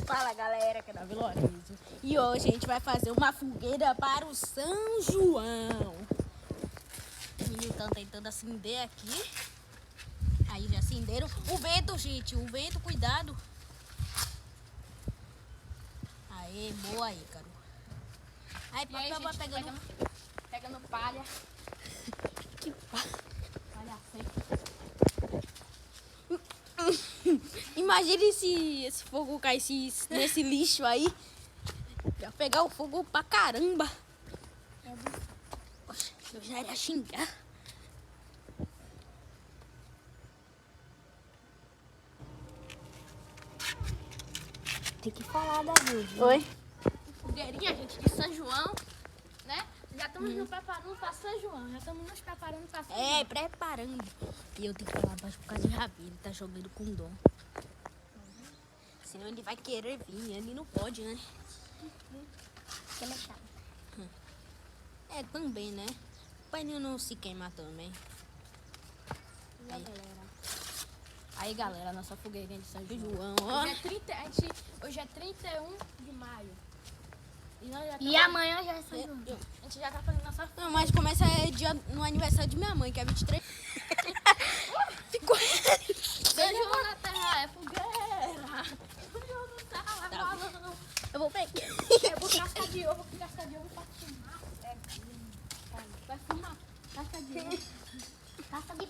Fala galera, que é da Vila Anísio. E hoje a gente vai fazer uma fogueira para o São João. Os meninos estão tentando acender aqui. Aí já acenderam. O vento, gente, o vento, cuidado. Aê, boa aí, Caro. Aí, papai, vai pegando palha. Que Palha seca. Imagine se esse fogo caísse nesse lixo aí. Ia pegar o fogo pra caramba. Poxa, eu já ia xingar. Tem que falar, Davi. Oi? Fogueirinha, gente, de São João, né? Já estamos nos preparando para São João. Já estamos nos preparando para São João. É, preparando. E eu tenho que falar baixo por causa de Rabi. Ele tá jogando com dom. Senão ele vai querer vir. Ele não pode, né? Ele é chato. É, também, né? O paizinho não se queima também. E aí, galera? Aí, galera, nossa fogueirinha de São João, ó. Hoje é 31 de maio. E, nós já E amanhã já é São João. a gente já tá fazendo nossa Não, mas começa no aniversário de minha mãe, que é 23. Ficou. São João na terra é fogueira. São João na terra é Tá. balão. Eu vou pegar. Eu vou casca de ovo pra fumar. Vai fumar. Casca de ovo. Caça de,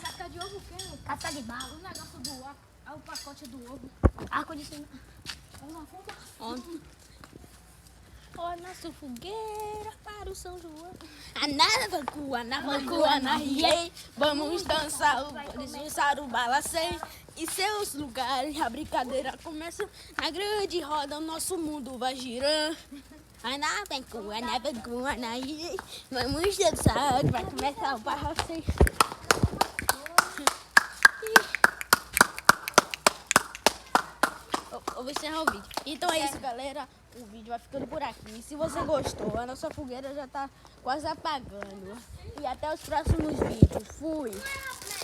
Casca de ovo o quê? caça de bala. O negócio do ovo. É o pacote do ovo. Ar-condicionado. É uma fumaça. Ó, nossa fogueira para o São João. Na vancua, na rie. Vamos dançar o balaceio. E seus lugares, a brincadeira começa. Na grande roda, o nosso mundo vai girando. Na vancua, na rie. Vamos dançar, vai começar o balaceio. Eu vou encerrar o vídeo. Então é isso, galera. O vídeo vai ficando por aqui. Se você gostou, a nossa fogueira já tá quase apagando. E até os próximos vídeos. Fui!